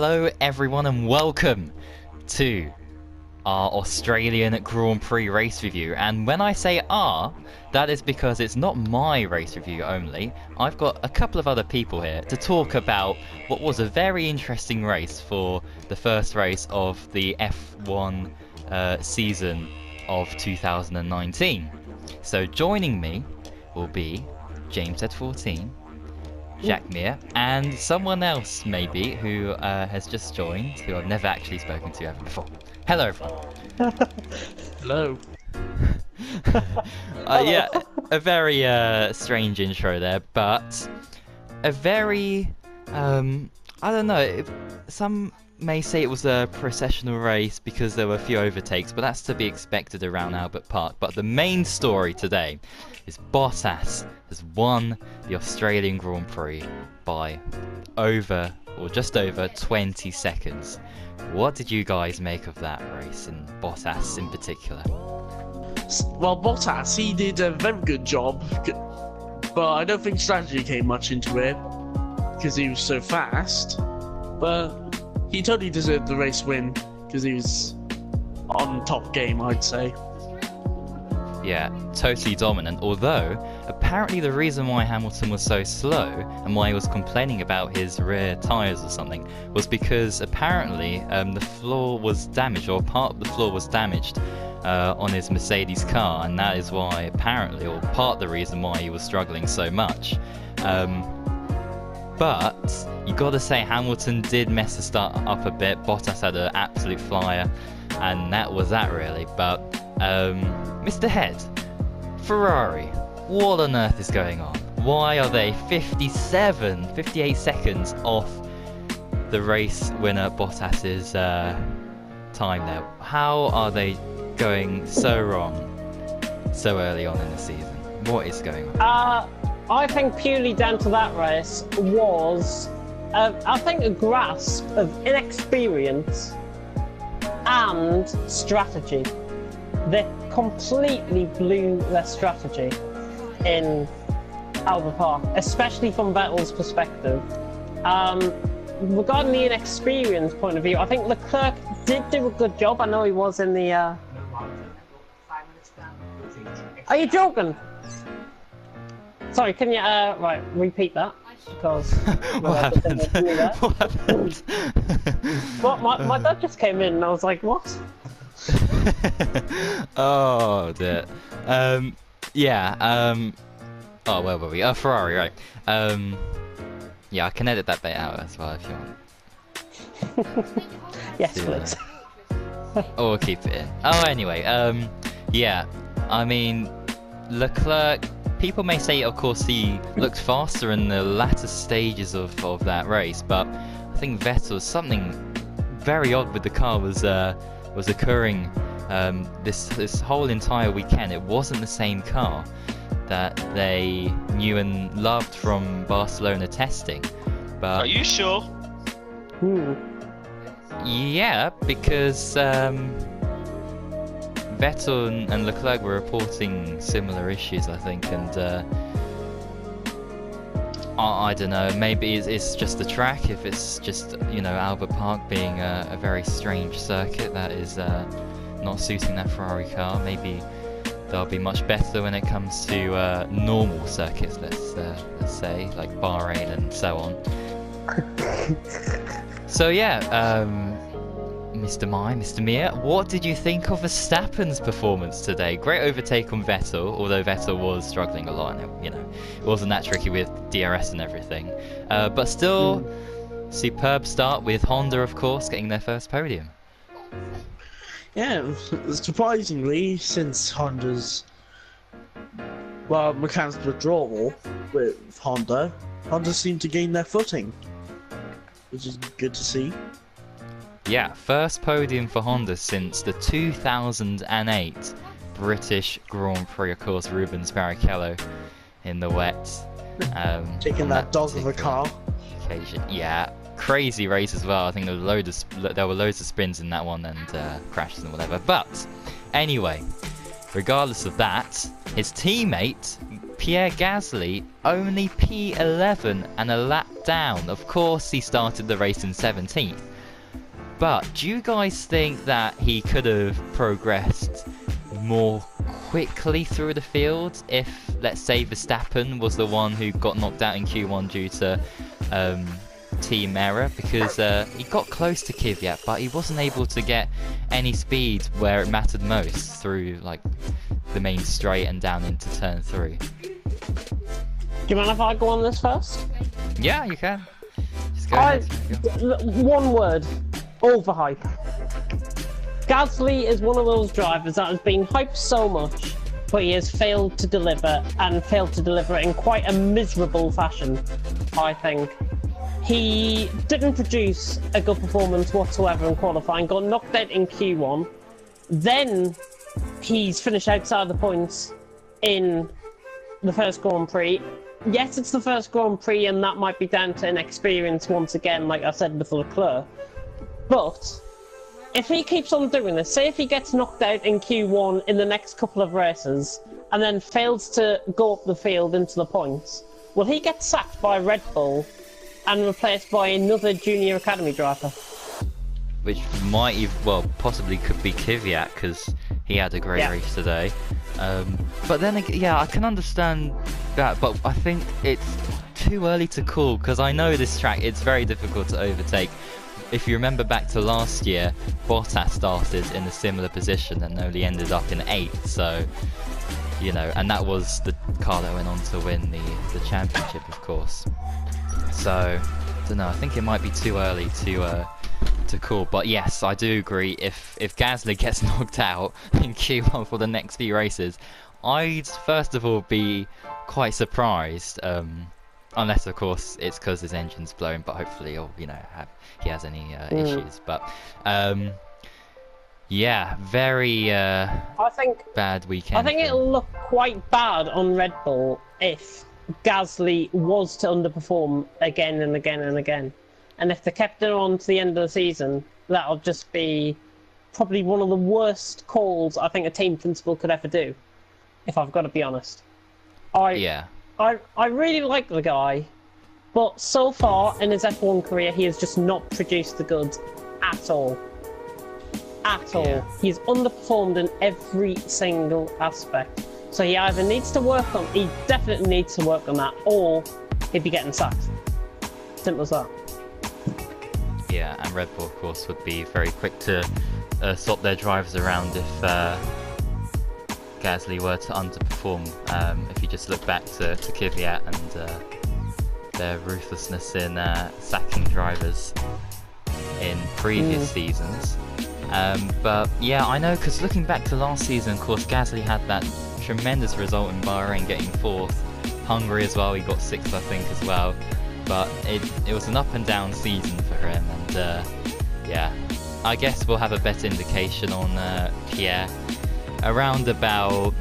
Hello everyone and welcome to our Australian Grand Prix race review. And when I say that is because it's not my race review only. I've got a couple of other people here to talk about what was a very interesting race for the first race of the F1 season of 2019. So joining me will be James at 14, Jack Meir, and someone else maybe who has just joined, who I've never actually spoken to ever before. Hello everyone. Hello. Yeah, a very strange intro there, but a very, I don't know, some may say it was a processional race because there were a few overtakes, but that's to be expected around Albert Park. But the main story today is Bottas has won the Australian Grand Prix by just over 20 seconds. What did you guys make of that race, and Bottas in particular? Well, Bottas, he did a very good job, but I don't think strategy came much into it because he was so fast. But he totally deserved the race win because he was on top game, I'd say. Yeah, totally dominant, although apparently the reason why Hamilton was so slow and why he was complaining about his rear tyres or something was because apparently the floor was damaged, or part of the floor was damaged on his Mercedes car, and that is why apparently, or part of the reason why he was struggling so much. But you gotta say Hamilton did mess the start up a bit. Bottas had an absolute flyer, and that was that really. But Mr. Head, Ferrari, what on earth is going on? Why are they 58 seconds off the race winner Bottas's time there? How are they going so wrong so early on in the season? What is going on? I think purely down to that race was, I think, a grasp of inexperience and strategy. They completely blew their strategy in Albert Park, especially from Vettel's perspective. Regarding the inexperience point of view, I think Leclerc did do a good job. I know he was in the... Are you joking? Sorry, can you repeat that? Because what happened? What happened? What? My dad just came in and I was like, what? Oh dear. Oh, where were we? Oh, Ferrari, right. Yeah, I can edit that bit out as well if you want. Yes, please. Or keep it in. Oh, anyway, yeah, I mean, Leclerc, people may say, of course, he looked faster in the latter stages of that race, but I think Vettel, something very odd with the car was occurring this whole entire weekend. It wasn't the same car that they knew and loved from Barcelona testing. But are you sure? Yeah, because Vettel and Leclerc were reporting similar issues, I think, and I don't know, maybe it's just the track, if it's just, you know, Albert Park being a very strange circuit that is not suiting that Ferrari car. Maybe they'll be much better when it comes to normal circuits, let's say, like Bahrain and so on. So yeah, Mr. Meir, what did you think of Verstappen's performance today? Great overtake on Vettel, although Vettel was struggling a lot, and it wasn't that tricky with DRS and everything. But still, superb start with Honda, of course, getting their first podium. Yeah, surprisingly, since Honda's mechanical withdrawal with Honda seemed to gain their footing, which is good to see. Yeah, first podium for Honda since the 2008 British Grand Prix, of course, Rubens Barrichello in the wet. Taking that dog of a car. Occasion. Yeah, crazy race as well. I think there were loads of spins in that one and crashes and whatever. But anyway, regardless of that, his teammate Pierre Gasly only P11 and a lap down. Of course, he started the race in 17th. But do you guys think that he could have progressed more quickly through the field if, let's say, Verstappen was the one who got knocked out in Q1 due to team error? Because he got close to Kvyat, but he wasn't able to get any speed where it mattered most through like the main straight and down into turn 3. Do you mind if I go on this first? Yeah, you can. Just go ahead. One word. Overhype. Gasly is one of those drivers that has been hyped so much, but he has failed to deliver, and failed to deliver in quite a miserable fashion, I think. He didn't produce a good performance whatsoever in qualifying, got knocked out in Q1, then he's finished outside the points in the first Grand Prix. Yes, it's the first Grand Prix, and that might be down to inexperience once again, like I said with Leclerc. But if he keeps on doing this, say if he gets knocked out in Q1 in the next couple of races, and then fails to go up the field into the points, will he get sacked by Red Bull and replaced by another junior academy driver? Which might, possibly could be Kvyat, because he had a great race today. But then, yeah, I can understand that, but I think it's too early to call, because I know this track, it's very difficult to overtake. If you remember back to last year, Bottas started in a similar position and only ended up in 8th, so, you know, and that was the car that went on to win the championship, of course. So, I don't know, I think it might be too early to call, but yes, I do agree, if Gasly gets knocked out in Q1 for the next few races, I'd first of all be quite surprised, unless of course it's because his engine's blowing, but hopefully he'll, you know, he has any issues. But yeah, very I think bad weekend. I think it'll look quite bad on Red Bull if Gasly was to underperform again and again and again. And if they kept it on to the end of the season, that'll just be probably one of the worst calls I think a team principal could ever do, if I've got to be honest. I really like the guy, but so far in his F1 career, he has just not produced the goods at all. At all. Yeah. He's underperformed in every single aspect. So he either needs to work on, he definitely needs to work on that, or he'd be getting sacked. Simple as that. Yeah, and Red Bull, of course, would be very quick to swap their drivers around if Gasly were to underperform. If you just look back to Kvyat and their ruthlessness in sacking drivers in previous seasons. But yeah, I know, because looking back to last season, of course, Gasly had that tremendous result in Bahrain, getting 4th. Hungary as well, he got 6th, I think, as well. But it was an up and down season for him, and yeah, I guess we'll have a better indication on Pierre around about,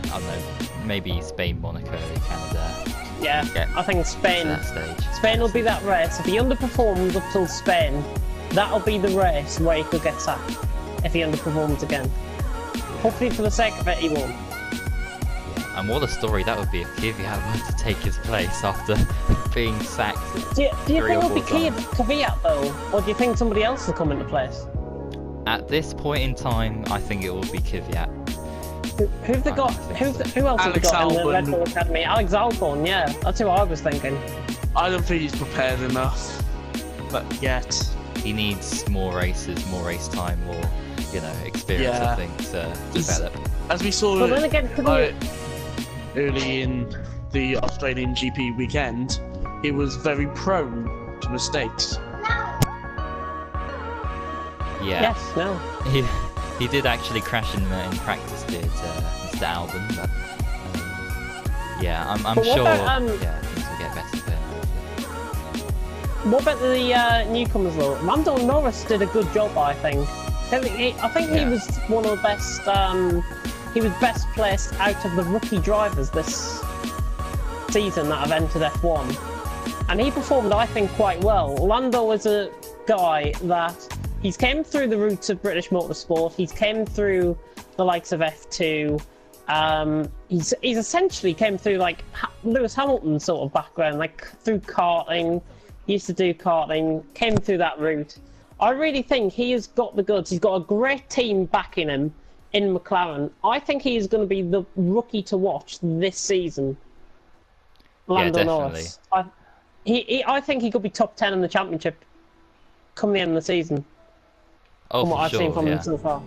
I don't know, maybe Spain, Monaco, Canada. Yeah, I think Spain. That stage. Spain will be that race. If he underperforms up till Spain, that'll be the race where he could get sacked. If he underperforms again. Hopefully, for the sake of it, he won't. Yeah, and what a story that would be if Kvyat were to take his place after being sacked. Do you think it'll be Kvyat though, or do you think somebody else will come into place? At this point in time, I think it will be Kvyat. Who've they got? Who else have they got in the Red Bull Academy? Alex Albon, yeah, that's who I was thinking. I don't think he's prepared enough, but yet. He needs more races, more race time, more, you know, experience, I think, to develop. As we saw then again, early in the Australian GP weekend, he was very prone to mistakes. Yeah. Yes, no. He did actually crash in practice, did Mr. Albon, but yeah, I'm sure things will get better for him. What about the newcomers though? Lando Norris did a good job, I think. I think he was one of the best. He was best placed out of the rookie drivers this season that have entered F1, and he performed, I think, quite well. Lando is a guy that he's came through the roots of British motorsport. He's came through the likes of F2, He's essentially came through like Lewis Hamilton sort of background, like through karting. He used to do karting, came through that route. I really think he has got the goods. He's got a great team backing him in McLaren. I think he is going to be the rookie to watch this season. Lando Norris. I think he could be top 10 in the championship come the end of the season. Oh, from what for I've sure, seen from yeah. him so far.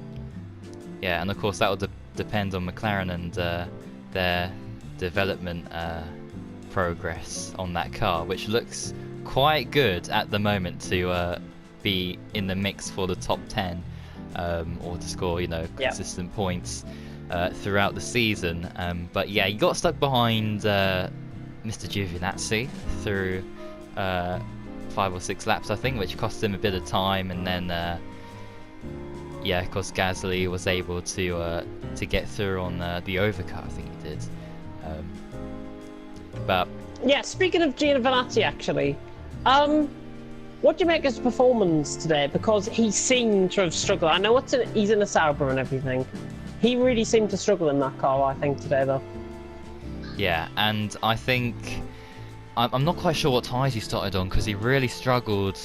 Yeah, and of course that will depend on McLaren and their development progress on that car, which looks quite good at the moment to be in the mix for the top 10 or to score, consistent points throughout the season. But yeah, he got stuck behind Mr. Giovinazzi through 5 or 6 laps, I think, which cost him a bit of time, and then yeah, of course Gasly was able to get through on the overcut, I think he did. But yeah, speaking of Giovinazzi, actually, what do you make of his performance today? Because he seemed to have struggled. I know he's in a Sauber and everything. He really seemed to struggle in that car, I think, today, though. yeah, and I think I'm not quite sure what tyres he started on, because he really struggled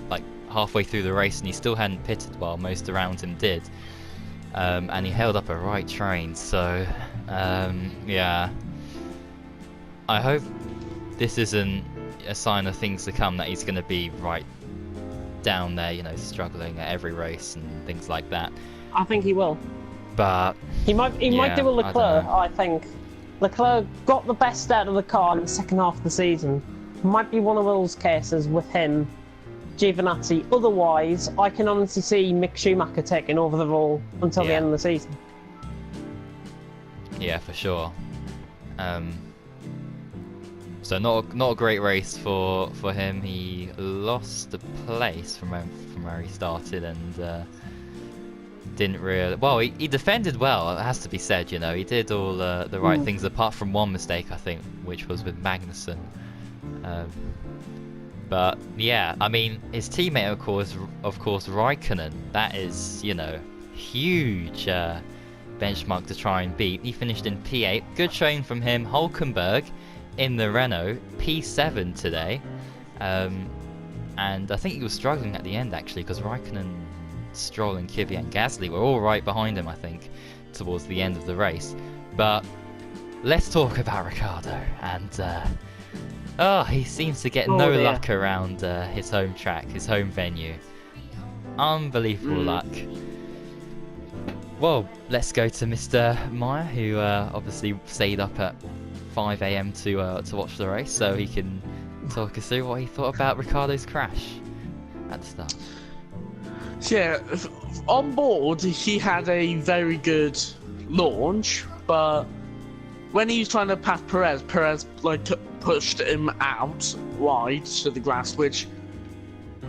like halfway through the race, and he still hadn't pitted while most around him did. And he held up a right train, so yeah. I hope this isn't a sign of things to come, that he's going to be right down there, struggling at every race and things like that. I think he will. But He might do a Leclerc, I think. Leclerc got the best out of the car in the second half of the season. Might be one of those cases with him, Giovinazzi. Otherwise, I can honestly see Mick Schumacher taking over the role until the end of the season. Yeah, for sure. So not a great race for him. He lost the place from where he started, and didn't really. Well, he defended well. It has to be said. He did all the right things, apart from one mistake, I think, which was with Magnussen. But yeah, I mean, his teammate, of course, Raikkonen. That is, huge benchmark to try and beat. He finished in P8. Good showing from him. Hulkenberg in the Renault, P7 today. And I think he was struggling at the end, actually, because Raikkonen, Stroll and Kvyat and Gasly were all right behind him, I think, towards the end of the race. But let's talk about Ricciardo. And he seems to get no luck around his home track, his home venue. Unbelievable luck. Well, let's go to Mr. Meyer, who obviously stayed up at 5 AM to watch the race, so he can talk us through what he thought about Ricciardo's crash at the start. Yeah, on board he had a very good launch, but when he was trying to pass Perez pushed him out wide to the grass, which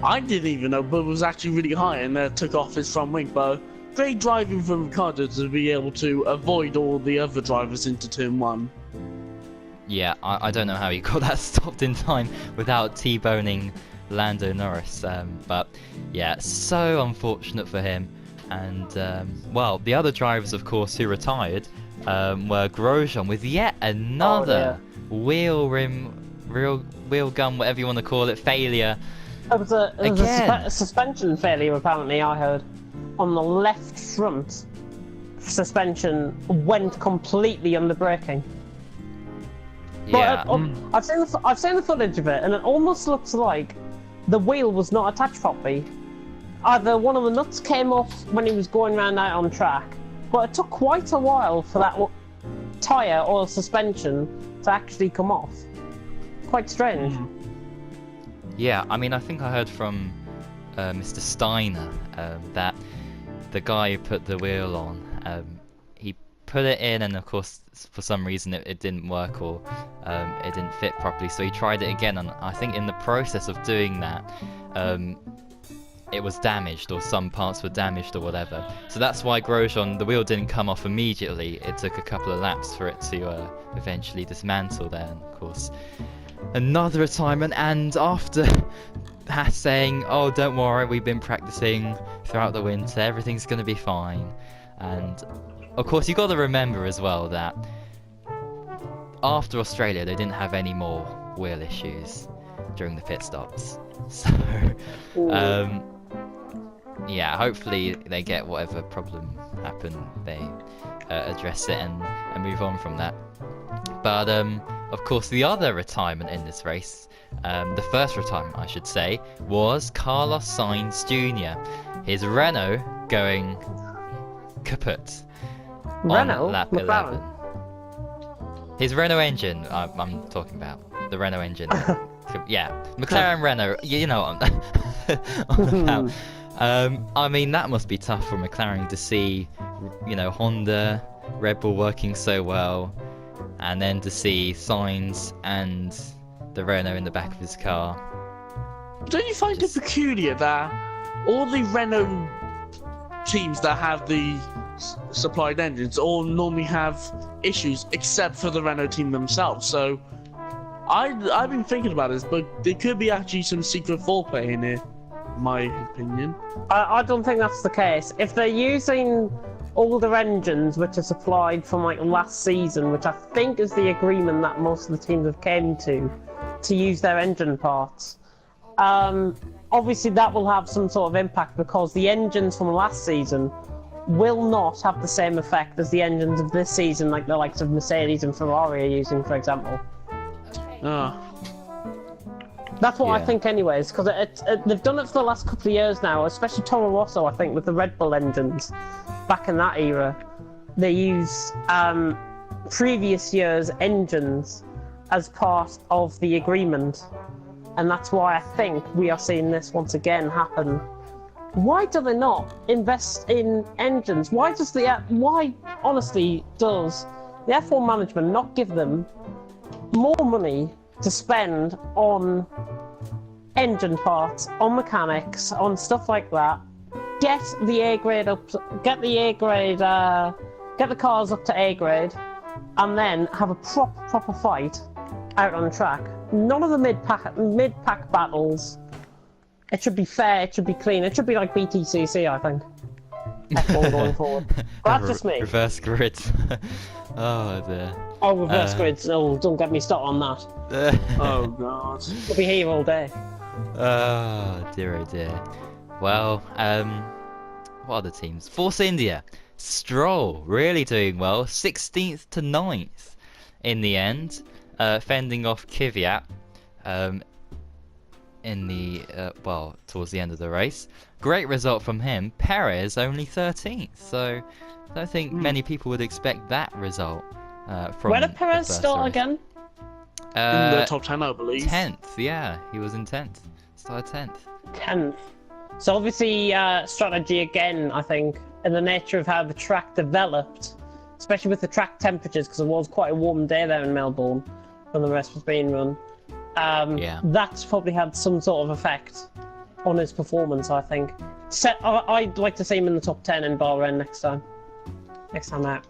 I didn't even know, but was actually really high, and took off his front wing. But great driving from Ricciardo to be able to avoid all the other drivers into turn 1. Yeah, I don't know how he got that stopped in time without T-boning Lando Norris, but yeah, so unfortunate for him. And well, the other drivers, of course, who retired were Grosjean with yet another wheel gun, whatever you want to call it, failure. It was a suspension failure, apparently, I heard. On the left front, suspension went completely under braking. Yeah. But I've seen the footage of it, and it almost looks like the wheel was not attached properly. Either one of the nuts came off when he was going round out on track, but it took quite a while for that tyre or suspension to actually come off. Quite strange. Yeah, I mean, I think I heard from Mr. Steiner that the guy who put the wheel on, he put it in, and of course for some reason it didn't work, or it didn't fit properly, so he tried it again, and I think in the process of doing that it was damaged, or some parts were damaged or whatever. So that's why Grosjean, the wheel didn't come off immediately. It took a couple of laps for it to eventually dismantle there, and of course another retirement. And after saying, oh, don't worry, we've been practicing throughout the winter, everything's going to be fine, And of course, you got to remember as well that after Australia, they didn't have any more wheel issues during the pit stops. So, yeah, hopefully they get whatever problem happened, they address it and move on from that. But of course, the other retirement in this race, the first retirement I should say, was Carlos Sainz Jr. His Renault going kaput on lap 11. His Renault engine, I'm talking about. The Renault engine. Yeah, McLaren Renault, you know what I'm about. I mean, that must be tough for McLaren to see, you know, Honda, Red Bull working so well, and then to see Sainz and the Renault in the back of his car. Don't you find it peculiar that all the Renault teams that have the supplied engines all normally have issues, except for the Renault team themselves? So I've been thinking about this, but there could be actually some secret foreplay in here, in my opinion. I don't think that's the case. If they're using older engines which are supplied from like last season, which I think is the agreement that most of the teams have came to use their engine parts, obviously that will have some sort of impact, because the engines from last season will not have the same effect as the engines of this season, like the likes of Mercedes and Ferrari are using, for example. That's what I think anyways, because they've done it for the last couple of years now, especially Toro Rosso, I think, with the Red Bull engines. Back in that era, they used previous year's engines as part of the agreement. And that's why I think we are seeing this once again happen. Why do they not invest in engines? Why honestly does the F1 management not give them more money to spend on engine parts, on mechanics, on stuff like that? Get the A grade up, get the cars up to A grade, and then have a proper fight out on track. None of the mid-pack battles. It should be fair, it should be clean, it should be like BTCC, I think. F1 going forward. But that's just me. Reverse grids. Oh dear. Oh, reverse grids. Oh, don't get me started on that. Oh god. We'll be here all day. Oh dear. Well, what other teams? Force India. Stroll really doing well. 16th to 9th in the end. Fending off Kvyat in the towards the end of the race. Great result from him. Perez only 13th, so I don't think many people would expect that result from. Where did Perez start again? In the top 10, I believe. 10th, yeah, he was in 10th. Started 10th. 10th. So obviously strategy again, I think, in the nature of how the track developed, especially with the track temperatures, because it was quite a warm day there in Melbourne when the race was being run. That's probably had some sort of effect on his performance, I think. I'd like to see him in the top 10 in Bahrain next time out.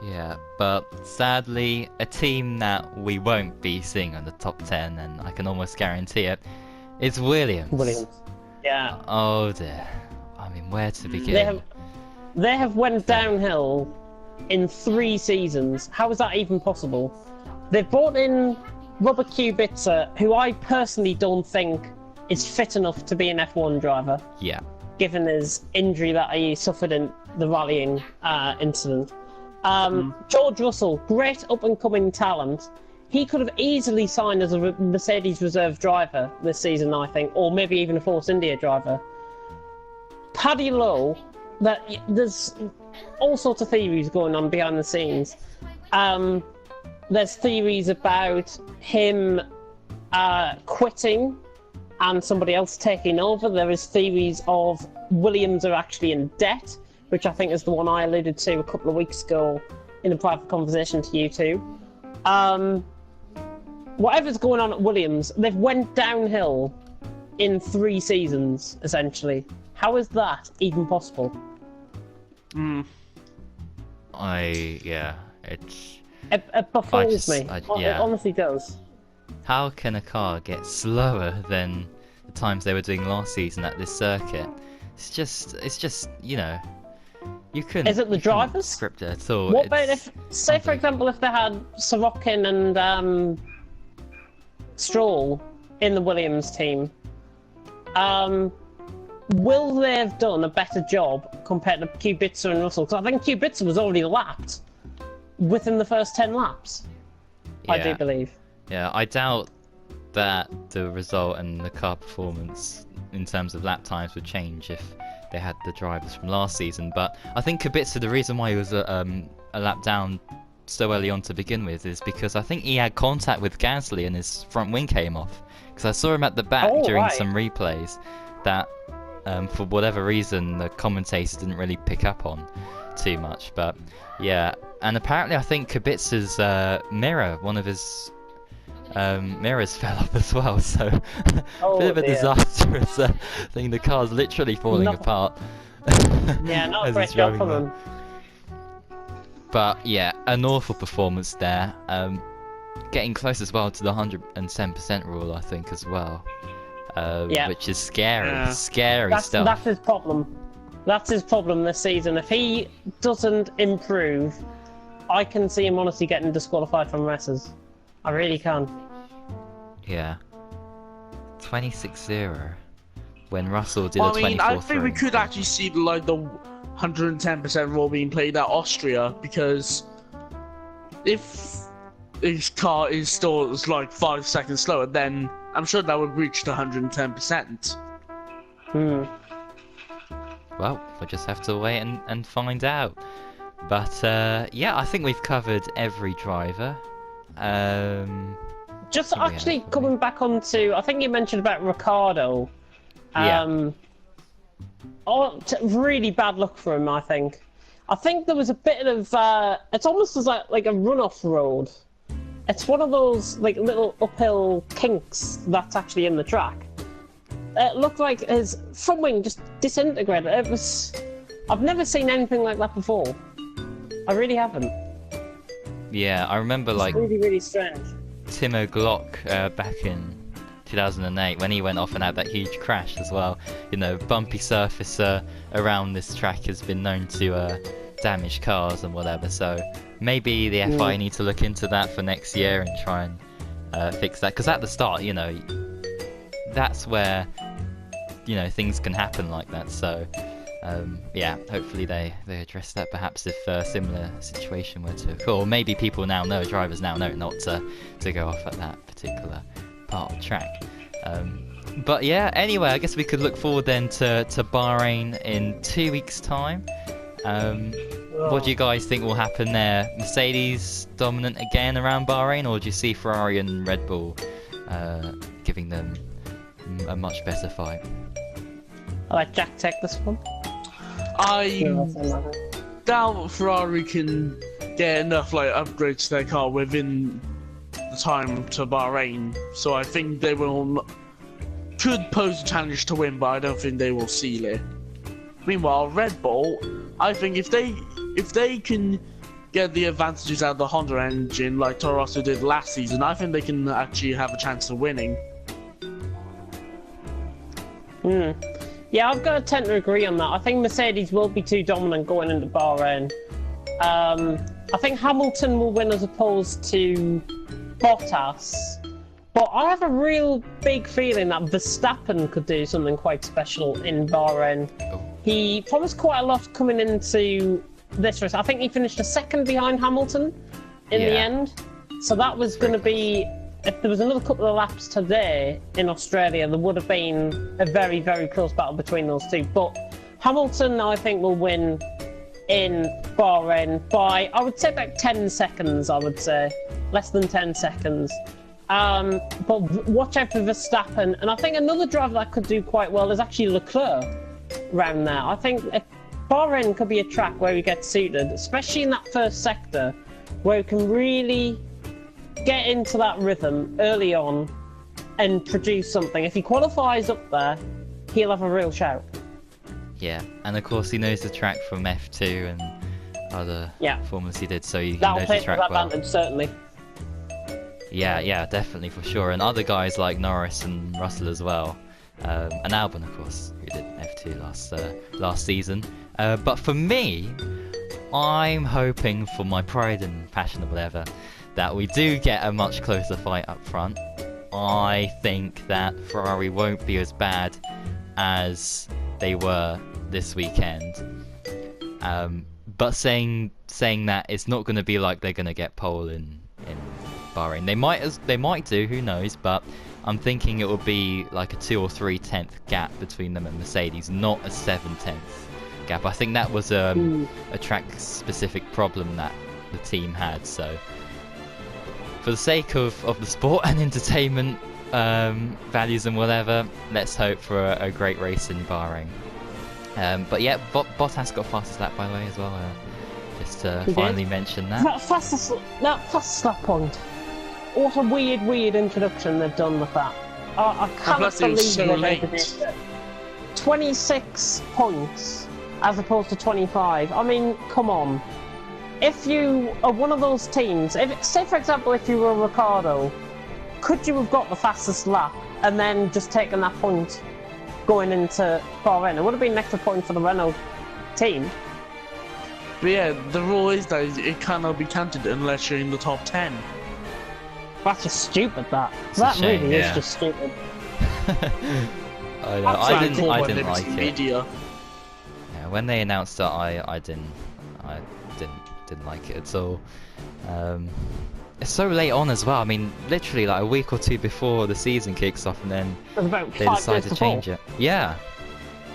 Yeah, but sadly, a team that we won't be seeing on the top 10, and I can almost guarantee it, is Williams. Yeah. Oh dear. I mean, where to begin? They have went downhill in 3 seasons. How is that even possible? They've brought in Robert Kubica, who I personally don't think is fit enough to be an F1 driver. Yeah. Given his injury that he suffered in the rallying incident. George Russell, great up-and-coming talent. He could have easily signed as a Mercedes reserve driver this season, I think, or maybe even a Force India driver. Paddy Lowe, there's all sorts of theories going on behind the scenes. There's theories about him quitting and somebody else taking over. There is theories of Williams are actually in debt, which I think is the one I alluded to a couple of weeks ago in a private conversation to you two. Whatever's going on at Williams, they've went downhill in 3 seasons, essentially. How is that even possible? It baffles me. It honestly does. How can a car get slower than the times they were doing last season at this circuit? It's just, you know, You couldn't. Is it the you couldn't drivers? script it at all. What about It's if, say for example, if they had Sorokin and Stroll in the Williams team, will they have done a better job compared to Kubica and Russell? Because I think Kubica was already lapped within the first 10 laps. I do Yeah. believe. Yeah, I doubt that the result and the car performance in terms of lap times would change if they had the drivers from last season. But I think Kubica, the reason why he was a lap down so early on to begin with is because I think he had contact with Gasly and his front wing came off. Because I saw him at the back during right. some replays that for whatever reason the commentators didn't really pick up on too much. But yeah, and apparently I think Kubica's mirror, one of his mirrors fell off as well, so Oh, bit of a dear. disastrous thing. The car's literally falling Not- apart. Yeah, not a as great he's job driving from there. them. But yeah, an awful performance there. Getting close as well to the 110% rule, I think, as well. Yeah. Which is scary, Yeah. scary That's stuff. his problem. That's his problem this season. If he doesn't improve, I can see him honestly getting disqualified from races. I really can. Yeah. 26-0. When Russell did Well, a I mean, 24-3. I think we could actually see the 110% rule being played at Austria, because if his car is still like 5 seconds slower, then I'm sure that would reach the 110%. Hmm. Well, we'll just have to wait and find out. But yeah, I think we've covered every driver. Just Oh, yeah, actually that's coming back onto, I think you mentioned about Ricardo. Yeah. Really bad luck for him, I think. I think there was a bit of, it's almost as like a runoff road. It's one of those like little uphill kinks that's actually in the track. It looked like his front wing just disintegrated. It was, I've never seen anything like that before. I really haven't. Yeah, I remember like Really, really strange. Timo Glock back in 2008 when he went off and had that huge crash as well. You know, bumpy surface around this track has been known to damage cars and whatever. So maybe the FIA need to look into that for next year and try and fix that. Because at the start, you know, that's where, you know, things can happen like that. So yeah, hopefully they address that. Perhaps if a similar situation were to occur, or maybe people now know, drivers now know not to go off at that particular part of the track. But yeah, anyway, I guess we could look forward then to Bahrain in 2 weeks' time. What do you guys think will happen there? Mercedes dominant again around Bahrain, or do you see Ferrari and Red Bull giving them a much better fight? I'll let Jack take this one. I doubt Ferrari can get enough upgrades to their car within the time to Bahrain, so I think they could pose a challenge to win, but I don't think they will seal it. Meanwhile, Red Bull, I think if they can get the advantages out of the Honda engine like Toro Rosso did last season, I think they can actually have a chance of winning. Yeah, I've got to tend to agree on that. I think Mercedes will be too dominant going into Bahrain. I think Hamilton will win as opposed to Bottas. But I have a real big feeling that Verstappen could do something quite special in Bahrain. He promised quite a lot coming into this race. I think he finished a second behind Hamilton in the end. So that was going to be, if there was another couple of laps today in Australia, there would have been a very, very close battle between those two. But Hamilton, I think, will win in Bahrain by, I would say, about 10 seconds, I would say. Less than 10 seconds. But watch out for Verstappen. And I think another driver that could do quite well is actually Leclerc around there. I think Bahrain could be a track where we get suited, especially in that first sector, where we can really get into that rhythm early on and produce something. If he qualifies up there, he'll have a real shout. Yeah, and of course he knows the track from F2 and other performances he did, so he That'll knows play the to track that well. advantage, certainly. Yeah, definitely, for sure. And other guys like Norris and Russell as well. And Albon, of course, who did F2 last season. But for me, I'm hoping for my pride and passion or whatever that we do get a much closer fight up front. I think that Ferrari won't be as bad as they were this weekend. But saying that, it's not going to be like they're going to get pole in Bahrain. They might do, who knows? But I'm thinking it will be like a 2 or 3 tenth gap between them and Mercedes, not a 7/10 gap. I think that was a track-specific problem that the team had. So, for the sake of the sport and entertainment values and whatever, let's hope for a great race in Bahrain. But yeah, Bottas got fastest lap, by the way, as well. Just to finally mention that. That fastest lap point. What a weird introduction they've done with that. I cannot believe they made it. 26 points as opposed to 25. I mean, come on. If you are one of those teams, say for example if you were Ricardo, could you have got the fastest lap and then just taken that point going into Bahrain? It would have been an extra point for the Renault team. But yeah, the rule is that it cannot be counted unless you're in the top 10. That's just stupid, that. It's That a shame, really yeah. is just stupid. I know. I didn't like it. Media. Yeah, when they announced that, I didn't like it at all. It's so late on as well. I mean, literally like a week or two before the season kicks off, and then It was about they 5 decided days to change before. it. Yeah.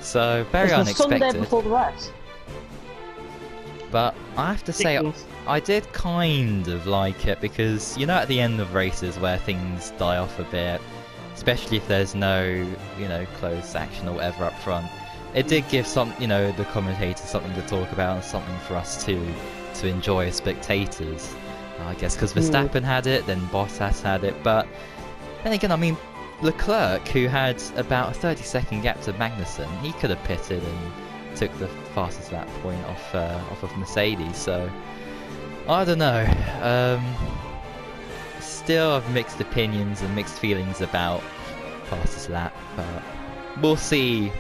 So very It was the unexpected. Sunday before the race. But I have to say, Ridiculous. I did kind of like it because, you know, at the end of races where things die off a bit, especially if there's no, you know, close action or whatever up front, it did give the commentators something to talk about and something for us to enjoy as spectators. I guess because Verstappen had it, then Bottas had it, but then again, I mean, Leclerc, who had about a 30-second gap to Magnussen, he could have pitted and took the fastest lap point off of Mercedes. So I don't know. Still have mixed opinions and mixed feelings about fastest lap, but we'll see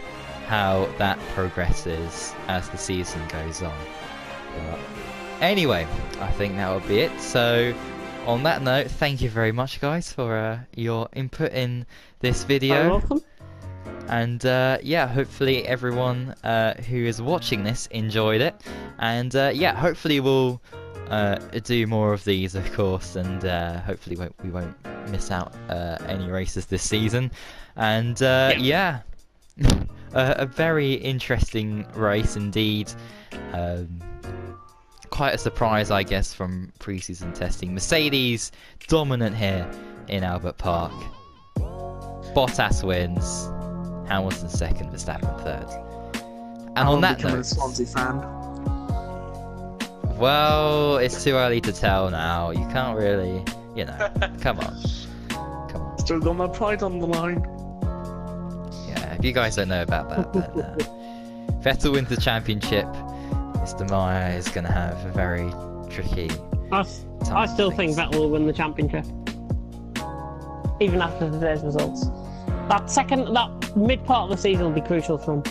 how that progresses as the season goes on. But anyway, I think that will be it. So on that note, thank you very much, guys, for your input in this video. You're welcome. And yeah, hopefully everyone who is watching this enjoyed it. And yeah, hopefully we'll do more of these, of course, and hopefully we won't miss out any races this season. And yeah, a very interesting race indeed. Quite a surprise, I guess, from pre-season testing. Mercedes dominant here in Albert Park. Bottas wins. Hamilton second, Verstappen third. And on that I'm note, a Swansea fan. well, it's too early to tell now. You can't really, you know. Come on. Still got my pride on the line. Yeah, if you guys don't know about that, then Vettel wins the championship. Mr. Meyer is going to have a very tricky I time. still think Vettel will win the championship, even after today's results. That mid part of the season will be crucial for him.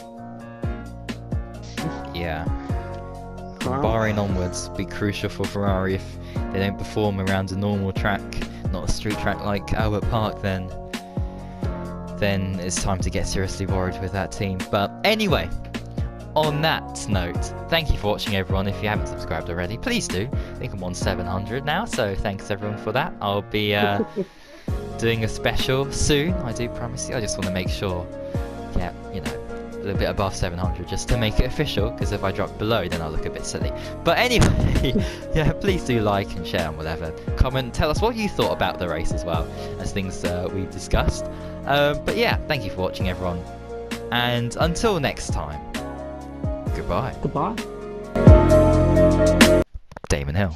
Yeah. From Bahrain onwards, be crucial for Ferrari. If they don't perform around a normal track, not a street track like Albert Park, then it's time to get seriously worried with that team. But anyway, on that note, thank you for watching, everyone. If you haven't subscribed already, please do. I think I'm on 700 now, so thanks everyone for that. I'll be doing a special soon, I do promise you. I just want to make sure, yeah, you know, a little bit above 700 just to make it official, because if I drop below then I'll look a bit silly. But anyway, yeah, please do like and share and whatever. Comment, tell us what you thought about the race as well as things we've discussed. But yeah, thank you for watching, everyone, and until next time, goodbye. Goodbye. Damon Hill.